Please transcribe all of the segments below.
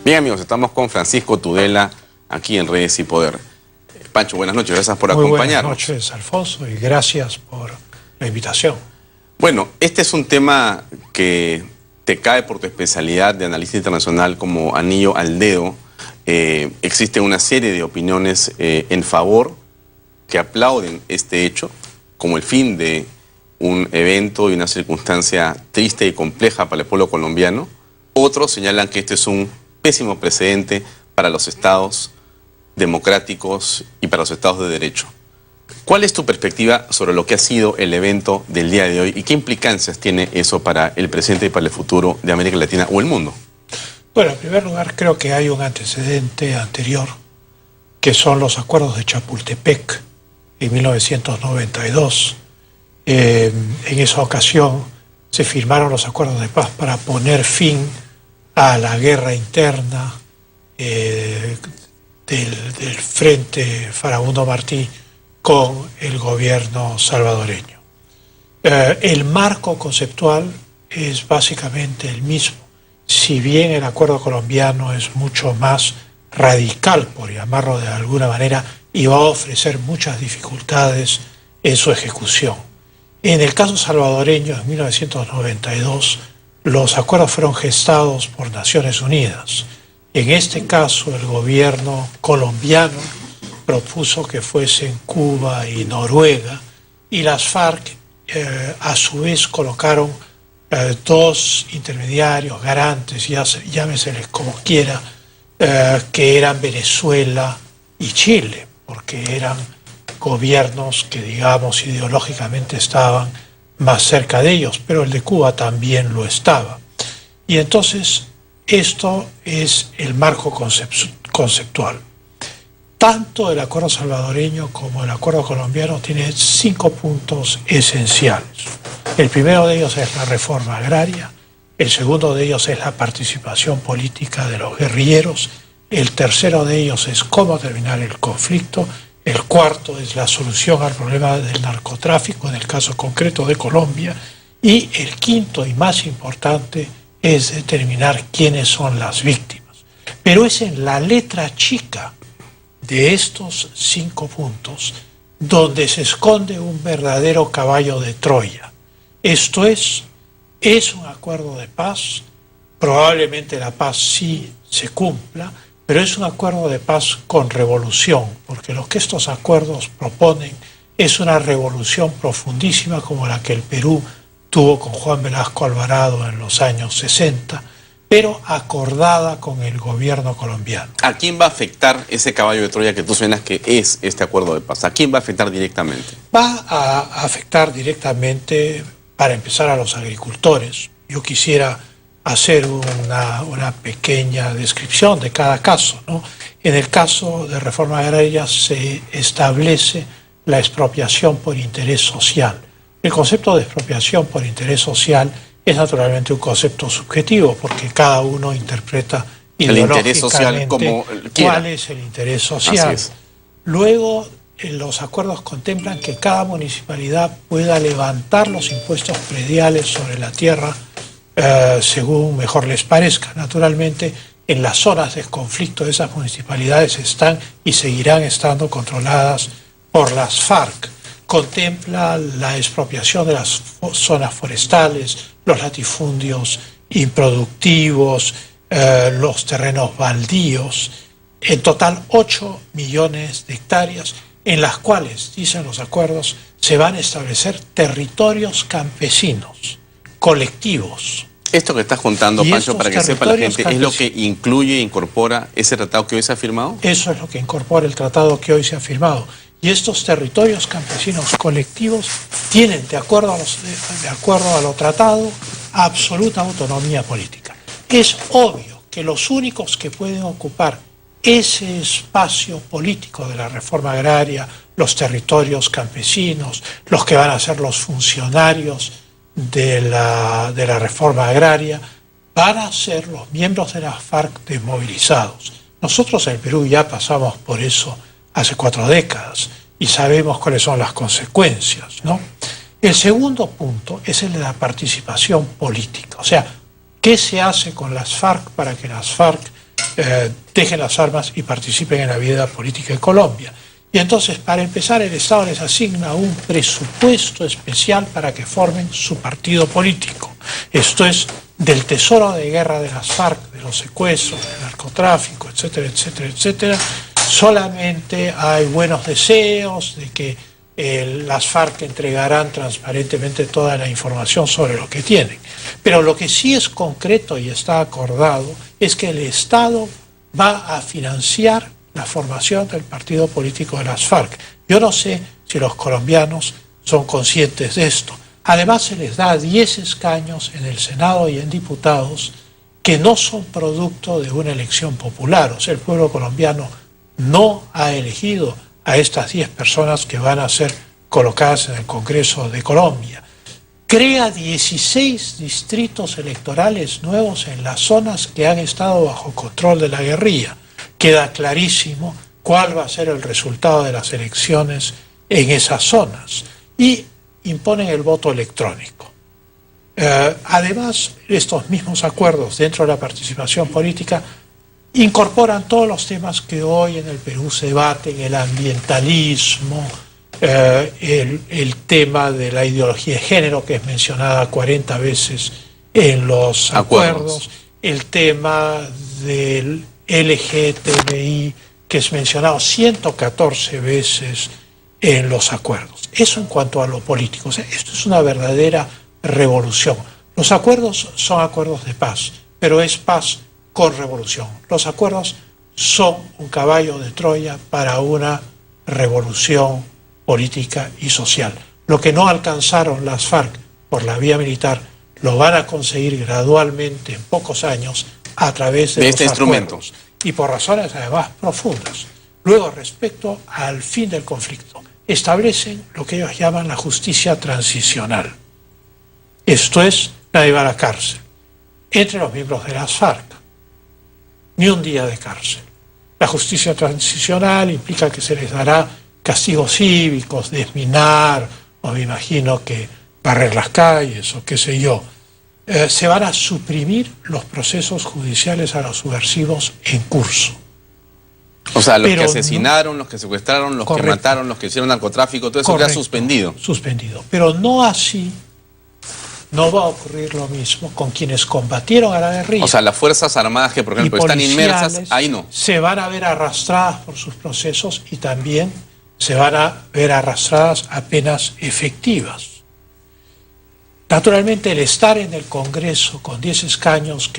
Bien, amigos, estamos con Francisco Tudela aquí en Redes y Poder. Pancho, buenas noches, gracias por acompañarnos. Buenas noches, Alfonso, y gracias por la invitación. Bueno, este es un tema que te cae por tu especialidad de analista internacional como anillo al dedo. Existe una serie de opiniones en favor que aplauden este hecho como el fin de un evento y una circunstancia triste y compleja para el pueblo colombiano. Otros señalan que este es un pésimo precedente para los estados democráticos y para los estados de derecho. ¿Cuál es tu perspectiva sobre lo que ha sido el evento del día de hoy y qué implicancias tiene eso para el presente y para el futuro de América Latina o el mundo? Bueno, en primer lugar, creo que hay un antecedente anterior, que son los acuerdos de Chapultepec en 1992. En esa ocasión se firmaron los acuerdos de paz para poner fin a la guerra interna del Frente Farabundo Martí con el gobierno salvadoreño. El marco conceptual es básicamente el mismo, si bien el acuerdo colombiano es mucho más radical, por llamarlo de alguna manera, y va a ofrecer muchas dificultades en su ejecución. En el caso salvadoreño, en 1992, los acuerdos fueron gestados por Naciones Unidas. En este caso, el gobierno colombiano propuso que fuesen Cuba y Noruega, y las FARC a su vez colocaron dos intermediarios, garantes, llámeseles como quiera, que eran Venezuela y Chile, porque eran gobiernos que, digamos, ideológicamente estaban más cerca de ellos, pero el de Cuba también lo estaba. Y entonces esto es el marco conceptual. Tanto el acuerdo salvadoreño como el acuerdo colombiano tienen 5 puntos esenciales. El primero de ellos es la reforma agraria, el segundo de ellos es la participación política de los guerrilleros, el tercero de ellos es cómo terminar el conflicto, el cuarto es la solución al problema del narcotráfico, en el caso concreto de Colombia, y el quinto y más importante es determinar quiénes son las víctimas. Pero es en la letra chica de estos 5 puntos donde se esconde un verdadero caballo de Troya. Esto es un acuerdo de paz, probablemente la paz sí se cumpla, pero es un acuerdo de paz con revolución, porque lo que estos acuerdos proponen es una revolución profundísima como la que el Perú tuvo con Juan Velasco Alvarado en los años 60, pero acordada con el gobierno colombiano. ¿A quién va a afectar ese caballo de Troya que tú suenas que es este acuerdo de paz? ¿A quién va a afectar directamente? Va a afectar directamente, para empezar, a los agricultores. Yo quisiera hacer una pequeña descripción de cada caso, ¿no? En el caso de reforma agraria se establece la expropiación por interés social. El concepto de expropiación por interés social es naturalmente un concepto subjetivo, porque cada uno interpreta ideológicamente cuál es el interés social. Luego, los acuerdos contemplan que cada municipalidad pueda levantar los impuestos prediales sobre la tierra según mejor les parezca. Naturalmente, en las zonas de conflicto de esas municipalidades están y seguirán estando controladas por las FARC. Contempla la expropiación de las zonas forestales, los latifundios improductivos, los terrenos baldíos, en total 8 millones de hectáreas, en las cuales, dicen los acuerdos, se van a establecer territorios campesinos, colectivos. Esto que estás contando, Pancho, para que sepa la gente, ¿es lo que incluye e incorpora ese tratado que hoy se ha firmado? Eso es lo que incorpora el tratado que hoy se ha firmado. Y estos territorios campesinos colectivos tienen, de acuerdo a lo tratado, absoluta autonomía política. Es obvio que los únicos que pueden ocupar ese espacio político de la reforma agraria, los territorios campesinos, los que van a ser los funcionarios de la reforma agraria, van a ser los miembros de las FARC desmovilizados. Nosotros en el Perú ya pasamos por eso hace 4 décadas y sabemos cuáles son las consecuencias, ¿no? El segundo punto es el de la participación política, o sea, ¿qué se hace con las FARC para que las FARC dejen las armas y participen en la vida política de Colombia. Y entonces, para empezar, el Estado les asigna un presupuesto especial para que formen su partido político. Esto es del tesoro de guerra de las FARC, de los secuestros, del narcotráfico, etcétera, etcétera, etcétera. Solamente hay buenos deseos de que las FARC entregarán transparentemente toda la información sobre lo que tienen. Pero lo que sí es concreto y está acordado es que el Estado va a financiar la formación del partido político de las FARC. Yo no sé si los colombianos son conscientes de esto. Además, se les da 10 escaños en el Senado y en diputados que no son producto de una elección popular. O sea, el pueblo colombiano no ha elegido a estas 10 personas que van a ser colocadas en el Congreso de Colombia. Crea 16 distritos electorales nuevos en las zonas que han estado bajo control de la guerrilla. Queda clarísimo cuál va a ser el resultado de las elecciones en esas zonas. Y imponen el voto electrónico. Además, estos mismos acuerdos dentro de la participación política incorporan todos los temas que hoy en el Perú se debaten: el ambientalismo, el tema de la ideología de género, que es mencionada 40 veces en los acuerdos, el tema del LGTBI, que es mencionado 114 veces en los acuerdos. Eso en cuanto a lo político. O sea, esto es una verdadera revolución. Los acuerdos son acuerdos de paz, pero es paz con revolución. Los acuerdos son un caballo de Troya para una revolución política y social. Lo que no alcanzaron las FARC por la vía militar lo van a conseguir gradualmente en pocos años a través de este instrumento. Y por razones además profundas. Luego, respecto al fin del conflicto, establecen lo que ellos llaman la justicia transicional. Esto es, nadie va a la cárcel. Entre los miembros de las FARC, ni un día de cárcel. La justicia transicional implica que se les dará castigos cívicos, desminar, o me imagino que barrer las calles, o qué sé yo. Se van a suprimir los procesos judiciales a los subversivos en curso. O sea, los que asesinaron, los que secuestraron, los que mataron, los que hicieron narcotráfico, todo eso queda suspendido. Suspendido. Pero no así, no va a ocurrir lo mismo con quienes combatieron a la guerrilla. O sea, las Fuerzas Armadas que, por ejemplo, están inmersas, ahí no. Se van a ver arrastradas por sus procesos y también se van a ver arrastradas a penas efectivas. Naturalmente, el estar en el Congreso con 10 escaños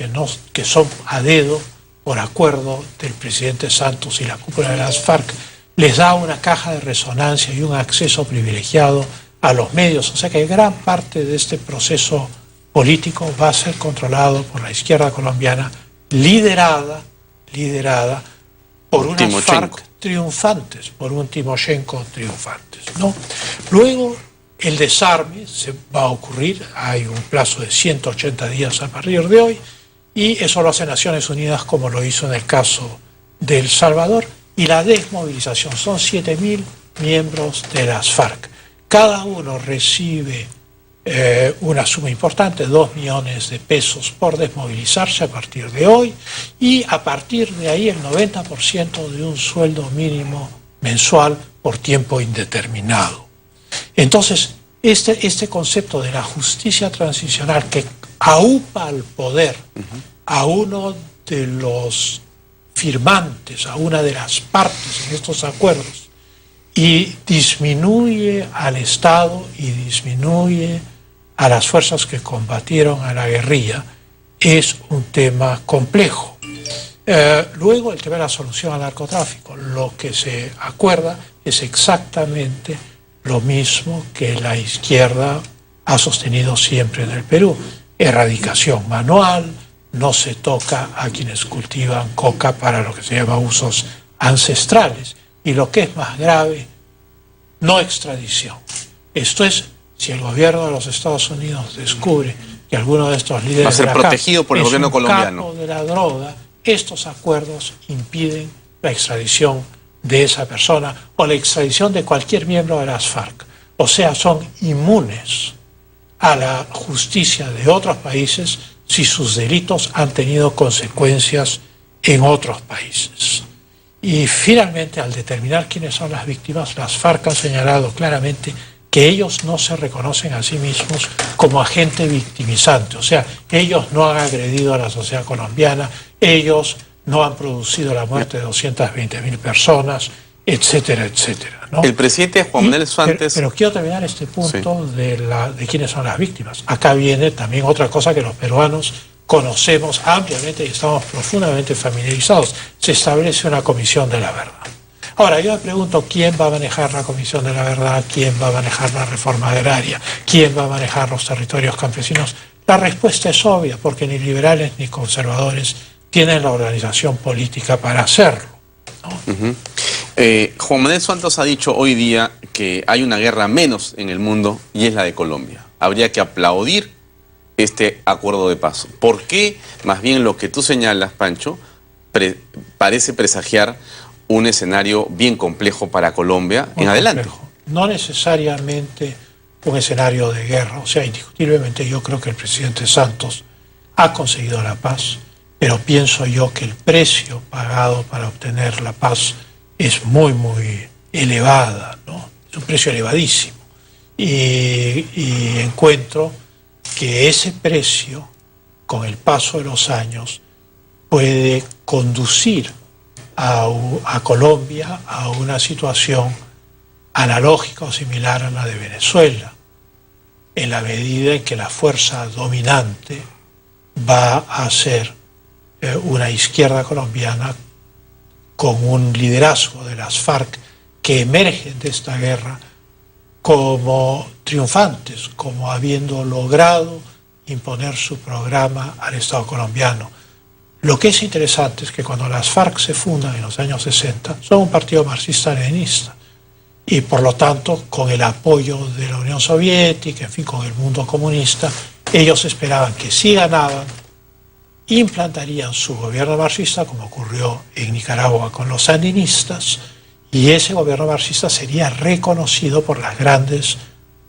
que son a dedo, por acuerdo del presidente Santos y la cúpula de las FARC, les da una caja de resonancia y un acceso privilegiado a los medios. O sea que gran parte de este proceso político va a ser controlado por la izquierda colombiana, liderada por unas FARC triunfantes, por un Timoshenko triunfantes, ¿no? Luego, el desarme se va a ocurrir, hay un plazo de 180 días a partir de hoy, y eso lo hace Naciones Unidas, como lo hizo en el caso de El Salvador, y la desmovilización. Son 7.000 miembros de las FARC. Cada uno recibe una suma importante, 2 millones de pesos por desmovilizarse a partir de hoy, y a partir de ahí el 90% de un sueldo mínimo mensual por tiempo indeterminado. Entonces, este concepto de la justicia transicional que aupa al poder a uno de los firmantes, a una de las partes en estos acuerdos, y disminuye al Estado y disminuye a las fuerzas que combatieron a la guerrilla, es un tema complejo. Luego, el tema de la solución al narcotráfico. Lo que se acuerda es exactamente lo mismo que la izquierda ha sostenido siempre en el Perú. Erradicación manual, no se toca a quienes cultivan coca para lo que se llama usos ancestrales. Y lo que es más grave, no extradición. Esto es, si el gobierno de los Estados Unidos descubre que alguno de estos líderes va a ser protegido por el gobierno colombiano, capo de la droga, estos acuerdos impiden la extradición de esa persona o la extradición de cualquier miembro de las FARC. O sea, son inmunes a la justicia de otros países si sus delitos han tenido consecuencias en otros países. Y finalmente, al determinar quiénes son las víctimas, las FARC han señalado claramente que ellos no se reconocen a sí mismos como agente victimizante, o sea, ellos no han agredido a la sociedad colombiana, ellos no han producido la muerte de 220.000 personas, etcétera, etcétera, ¿no? El presidente Juan Manuel Santos... Pero quiero terminar este punto de quiénes son las víctimas. Acá viene también otra cosa que los peruanos conocemos ampliamente y estamos profundamente familiarizados. Se establece una comisión de la verdad. Ahora, yo me pregunto quién va a manejar la comisión de la verdad, quién va a manejar la reforma agraria, quién va a manejar los territorios campesinos. La respuesta es obvia, porque ni liberales ni conservadores tienen la organización política para hacerlo, ¿no? Juan Manuel Santos ha dicho hoy día que hay una guerra menos en el mundo y es la de Colombia. Habría que aplaudir este acuerdo de paz. ¿Por qué, más bien lo que tú señalas, Pancho, parece presagiar un escenario bien complejo para Colombia en adelante? No necesariamente un escenario de guerra. O sea, indiscutiblemente yo creo que el presidente Santos ha conseguido la paz, pero pienso yo que el precio pagado para obtener la paz es muy, muy elevada, ¿no? Es un precio elevadísimo. Y encuentro que ese precio, con el paso de los años, puede conducir a Colombia a una situación analógica o similar a la de Venezuela, en la medida en que la fuerza dominante va a ser una izquierda colombiana con un liderazgo de las FARC que emergen de esta guerra como triunfantes, como habiendo logrado imponer su programa al Estado colombiano. Lo que es interesante es que cuando las FARC se fundan en los años 60, son un partido marxista-leninista y por lo tanto con el apoyo de la Unión Soviética, en fin, con el mundo comunista, ellos esperaban que si ganaban, implantarían su gobierno marxista, como ocurrió en Nicaragua con los sandinistas, y ese gobierno marxista sería reconocido por las grandes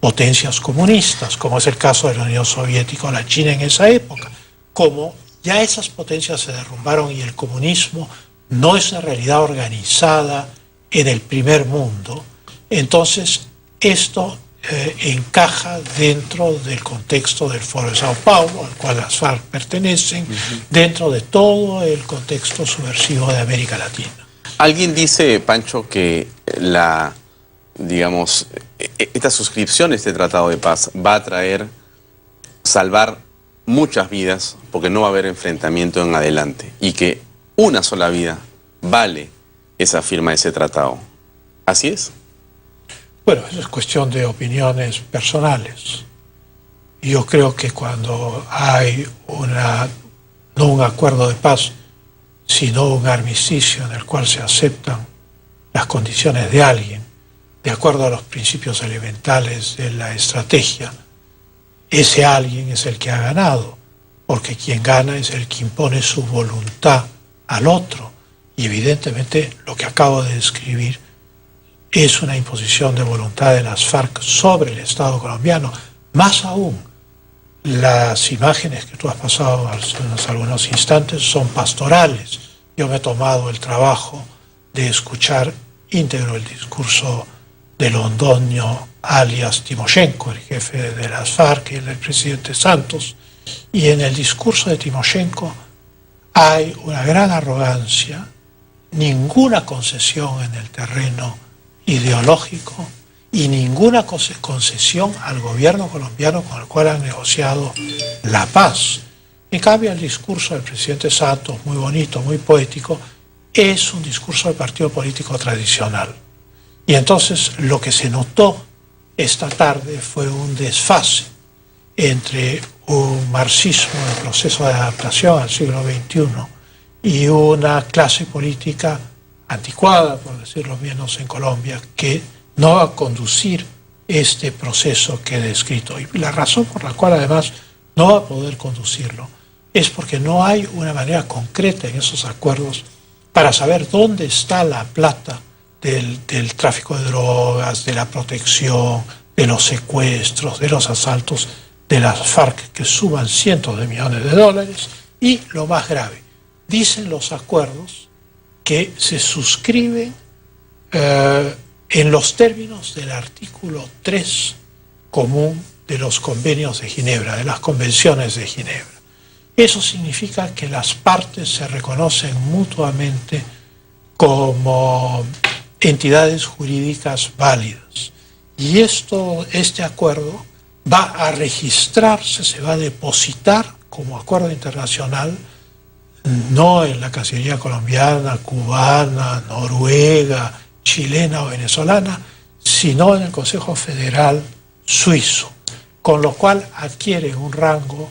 potencias comunistas, como es el caso de la Unión Soviética o la China en esa época. Como ya esas potencias se derrumbaron y el comunismo no es una realidad organizada en el primer mundo, entonces esto encaja dentro del contexto del Foro de Sao Paulo, al cual las FARC pertenecen, dentro de todo el contexto subversivo de América Latina. Alguien dice, Pancho, que esta suscripción a este tratado de paz va a traer, salvar muchas vidas, porque no va a haber enfrentamiento en adelante, y que una sola vida vale esa firma de ese tratado. ¿Así es? Bueno, eso es cuestión de opiniones personales. Yo creo que cuando hay no un acuerdo de paz, sino un armisticio en el cual se aceptan las condiciones de alguien, de acuerdo a los principios elementales de la estrategia, ese alguien es el que ha ganado, porque quien gana es el que impone su voluntad al otro. Y evidentemente lo que acabo de describir es una imposición de voluntad de las FARC sobre el Estado colombiano. Más aún, las imágenes que tú has pasado hace algunos instantes son pastorales. Yo me he tomado el trabajo de escuchar íntegro el discurso de Londoño alias Timoshenko, el jefe de las FARC y el del presidente Santos, y en el discurso de Timoshenko hay una gran arrogancia, ninguna concesión en el terreno ideológico y ninguna concesión al gobierno colombiano con el cual han negociado la paz. En cambio, el discurso del presidente Santos, muy bonito, muy poético, es un discurso del partido político tradicional. Y entonces lo que se notó esta tarde fue un desfase entre un marxismo en proceso de adaptación al siglo XXI y una clase política anticuada, por decirlo menos, en Colombia, que no va a conducir este proceso que he descrito. Y la razón por la cual además no va a poder conducirlo es porque no hay una manera concreta en esos acuerdos para saber dónde está la plata del tráfico de drogas, de la protección, de los secuestros, de los asaltos de las FARC, que suman cientos de millones de dólares. Y lo más grave, dicen los acuerdos que se suscriben en los términos del artículo 3 común de los convenios de Ginebra, de las convenciones de Ginebra. Eso significa que las partes se reconocen mutuamente como entidades jurídicas válidas. Y este acuerdo va a registrarse, se va a depositar como acuerdo internacional, no en la Cancillería colombiana, cubana, noruega, chilena o venezolana, sino en el Consejo Federal suizo, con lo cual adquiere un rango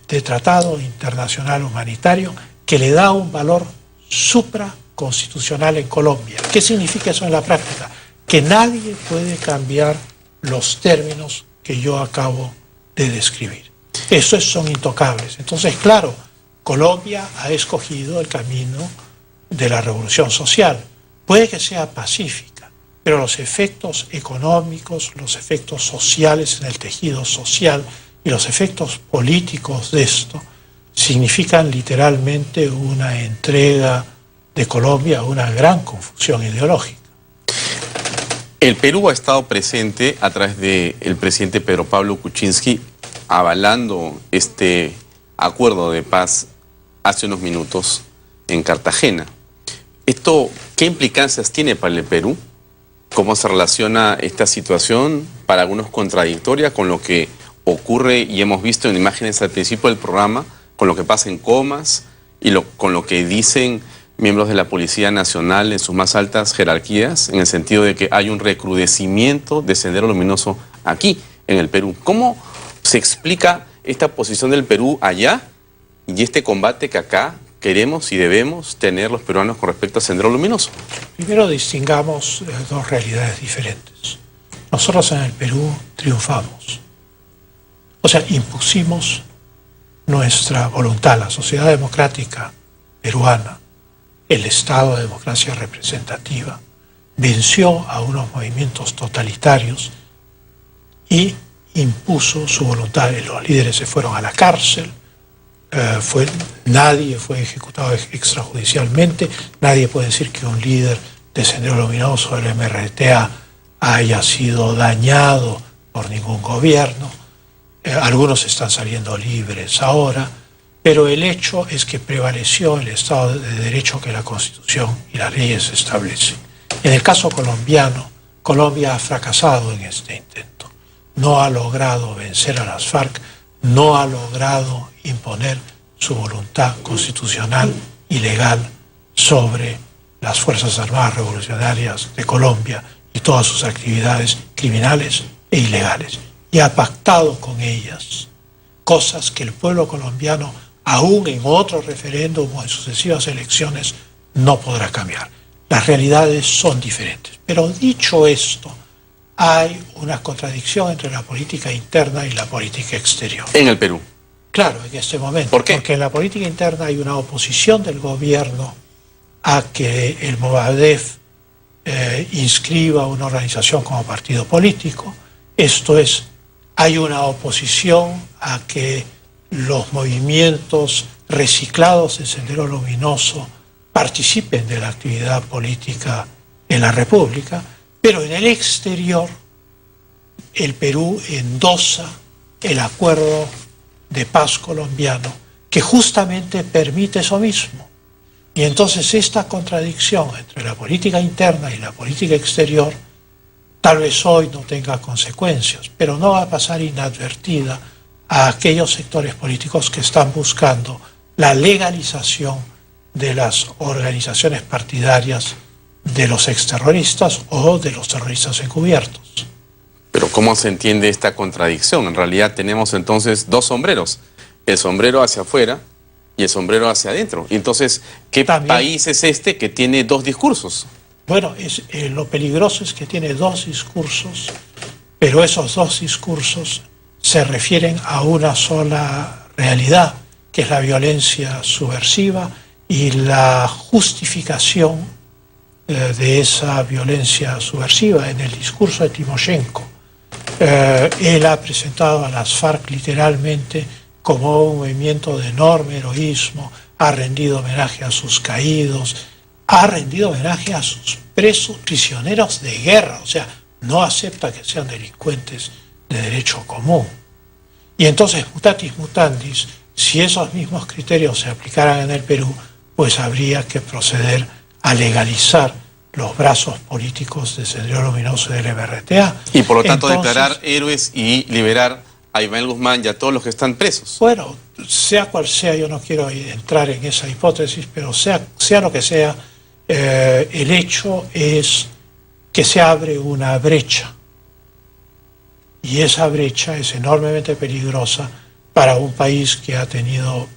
de tratado internacional humanitario que le da un valor supraconstitucional en Colombia. ¿Qué significa eso en la práctica? Que nadie puede cambiar los términos que yo acabo de describir. Esos son intocables. Entonces, claro, Colombia ha escogido el camino de la revolución social. Puede que sea pacífica, pero los efectos económicos, los efectos sociales en el tejido social y los efectos políticos de esto significan literalmente una entrega de Colombia a una gran confusión ideológica. El Perú ha estado presente a través del presidente Pedro Pablo Kuczynski avalando este acuerdo de paz hace unos minutos en Cartagena. ¿Esto qué implicancias tiene para el Perú? ¿Cómo se relaciona esta situación, para algunos contradictoria, con lo que ocurre y hemos visto en imágenes al principio del programa, con lo que pasa en Comas y con lo que dicen miembros de la Policía Nacional en sus más altas jerarquías, en el sentido de que hay un recrudecimiento de Sendero Luminoso aquí, en el Perú? ¿Cómo se explica esta posición del Perú allá y este combate que acá queremos y debemos tener los peruanos con respecto a Sendero Luminoso? Primero distingamos dos realidades diferentes. Nosotros en el Perú triunfamos. O sea, impusimos nuestra voluntad. La sociedad democrática peruana, el Estado de democracia representativa, venció a unos movimientos totalitarios y impuso su voluntad. Los líderes se fueron a la cárcel, nadie fue ejecutado extrajudicialmente, nadie puede decir que un líder de Sendero Luminoso del MRTA haya sido dañado por ningún gobierno. Algunos están saliendo libres ahora, pero el hecho es que prevaleció el Estado de Derecho que la Constitución y las leyes establecen. En el caso colombiano, Colombia ha fracasado en este intento. No ha logrado vencer a las FARC, no ha logrado imponer su voluntad constitucional y legal sobre las Fuerzas Armadas Revolucionarias de Colombia y todas sus actividades criminales e ilegales. Y ha pactado con ellas cosas que el pueblo colombiano, aún en otro referéndum o en sucesivas elecciones, no podrá cambiar. Las realidades son diferentes. Pero dicho esto, hay una contradicción entre la política interna y la política exterior. En el Perú. Claro, en este momento. ¿Por qué? Porque en la política interna hay una oposición del gobierno a que el Movadef inscriba una organización como partido político. Esto es, hay una oposición a que los movimientos reciclados de Sendero Luminoso participen de la actividad política en la República, pero en el exterior el Perú endosa el acuerdo de paz colombiano que justamente permite eso mismo. Y entonces esta contradicción entre la política interna y la política exterior tal vez hoy no tenga consecuencias, pero no va a pasar inadvertida a aquellos sectores políticos que están buscando la legalización de las organizaciones partidarias de los exterroristas o de los terroristas encubiertos. Pero ¿cómo se entiende esta contradicción? En realidad tenemos entonces dos sombreros, el sombrero hacia afuera y el sombrero hacia adentro. Entonces, ¿qué país es este que tiene dos discursos? Bueno, lo peligroso es que tiene dos discursos, pero esos dos discursos se refieren a una sola realidad, que es la violencia subversiva y la justificación de esa violencia subversiva. En el discurso de Timoshenko, él ha presentado a las FARC literalmente como un movimiento de enorme heroísmo, ha rendido homenaje a sus caídos, ha rendido homenaje a sus presos, prisioneros de guerra, o sea, no acepta que sean delincuentes de derecho común. Y entonces, mutatis mutandis, si esos mismos criterios se aplicaran en el Perú, pues habría que proceder a legalizar los brazos políticos de Sendero Luminoso y del MRTA. Y por lo tanto declarar héroes y liberar a Ismael Guzmán y a todos los que están presos. Bueno, sea cual sea, yo no quiero entrar en esa hipótesis, pero sea lo que sea, el hecho es que se abre una brecha. Y esa brecha es enormemente peligrosa para un país que ha tenido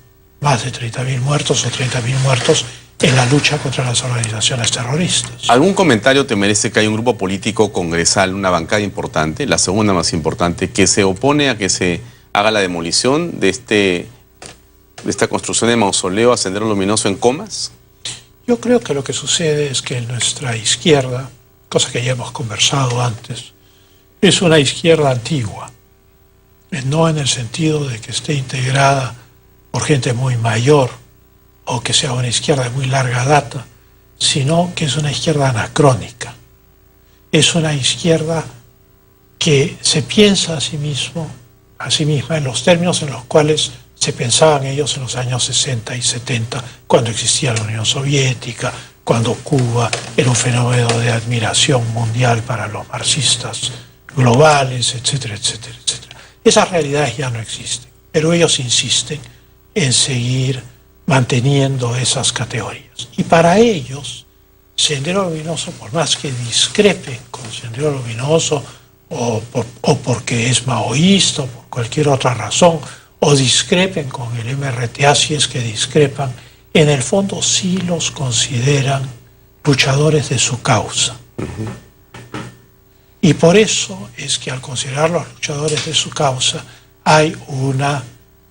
más de 30.000 muertos o 30.000 muertos en la lucha contra las organizaciones terroristas. ¿Algún comentario te merece que hay un grupo político congresal, una bancada importante, la segunda más importante, que se opone a que se haga la demolición de esta construcción de mausoleo a Sendero Luminoso en Comas? Yo creo que lo que sucede es que en nuestra izquierda, cosa que ya hemos conversado antes, es una izquierda antigua, no en el sentido de que esté integrada por gente muy mayor o que sea una izquierda de muy larga data, sino que es una izquierda anacrónica. Es una izquierda que se piensa a sí misma en los términos en los cuales se pensaban ellos en los años 60 y 70, cuando existía la Unión Soviética, cuando Cuba era un fenómeno de admiración mundial para los marxistas globales, etcétera, etcétera, etcétera. Esas realidades ya no existen, pero ellos insisten en seguir manteniendo esas categorías. Y para ellos, Sendero Luminoso, por más que discrepen con Sendero Luminoso, o porque es maoísta, o por cualquier otra razón, o discrepen con el MRTA, si es que discrepan, en el fondo sí los consideran luchadores de su causa. Y por eso es que al considerarlos luchadores de su causa, hay una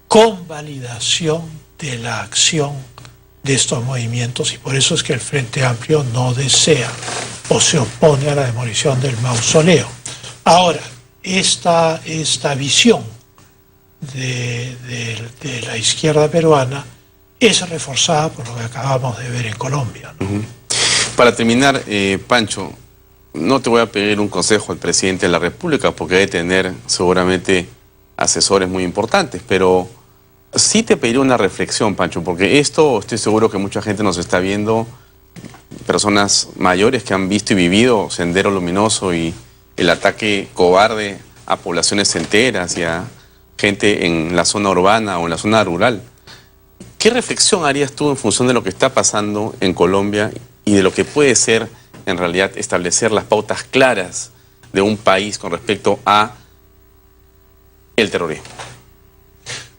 convalidación de la acción de estos movimientos, y por eso es que el Frente Amplio no desea o se opone a la demolición del mausoleo. Ahora, esta visión de la izquierda peruana es reforzada por lo que acabamos de ver en Colombia, ¿no? Para terminar, Pancho, no te voy a pedir un consejo al presidente de la República porque debe tener seguramente asesores muy importantes, pero sí te pediré una reflexión, Pancho, porque esto estoy seguro que mucha gente nos está viendo, personas mayores que han visto y vivido Sendero Luminoso y el ataque cobarde a poblaciones enteras y a gente en la zona urbana o en la zona rural. ¿Qué reflexión harías tú en función de lo que está pasando en Colombia y de lo que puede ser en realidad establecer las pautas claras de un país con respecto a el terrorismo?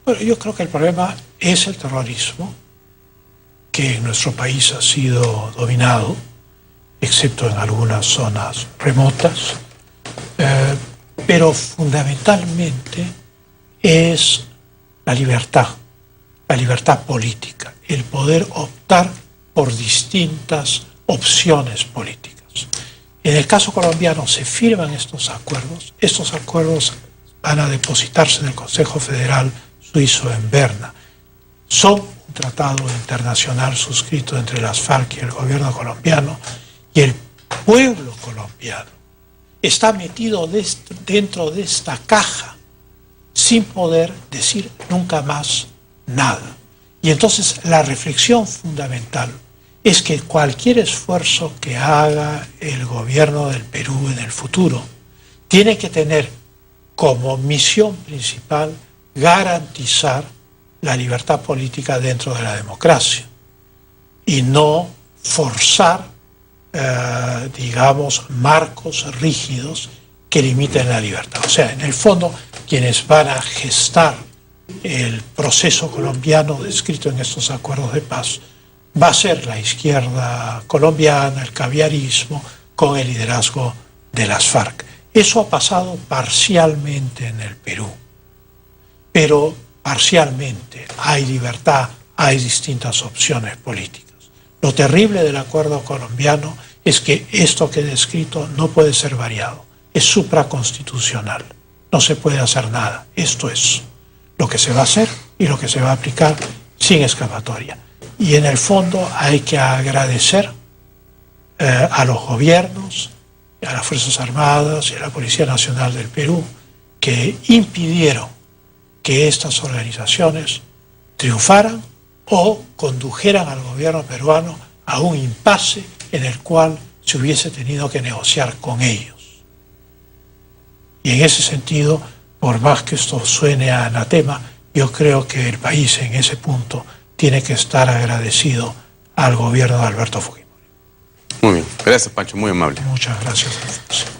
Bueno, yo creo que el problema es el terrorismo, que en nuestro país ha sido dominado, excepto en algunas zonas remotas, pero fundamentalmente es la libertad política, el poder optar por distintas opciones políticas. En el caso colombiano se firman estos acuerdos van a depositarse en el Consejo Federal Suizo en Berna. Son un tratado internacional suscrito entre las FARC y el gobierno colombiano, y el pueblo colombiano está metido dentro de esta caja sin poder decir nunca más nada. Y entonces la reflexión fundamental es que cualquier esfuerzo que haga el gobierno del Perú en el futuro tiene que tener como misión principal garantizar la libertad política dentro de la democracia y no forzar, marcos rígidos que limiten la libertad. O sea, en el fondo, quienes van a gestar el proceso colombiano descrito en estos acuerdos de paz va a ser la izquierda colombiana, el caviarismo, con el liderazgo de las FARC. Eso ha pasado parcialmente en el Perú, pero parcialmente hay libertad, hay distintas opciones políticas. Lo terrible del acuerdo colombiano es que esto que he descrito no puede ser variado, es supraconstitucional, no se puede hacer nada. Esto es lo que se va a hacer y lo que se va a aplicar sin escapatoria. Y en el fondo hay que agradecer a los gobiernos, a las Fuerzas Armadas y a la Policía Nacional del Perú, que impidieron que estas organizaciones triunfaran o condujeran al gobierno peruano a un impasse en el cual se hubiese tenido que negociar con ellos. Y en ese sentido, por más que esto suene a anatema, yo creo que el país en ese punto tiene que estar agradecido al gobierno de Alberto Fujimori. Muy bien, gracias Pancho, muy amable. Muchas gracias, Alfonso.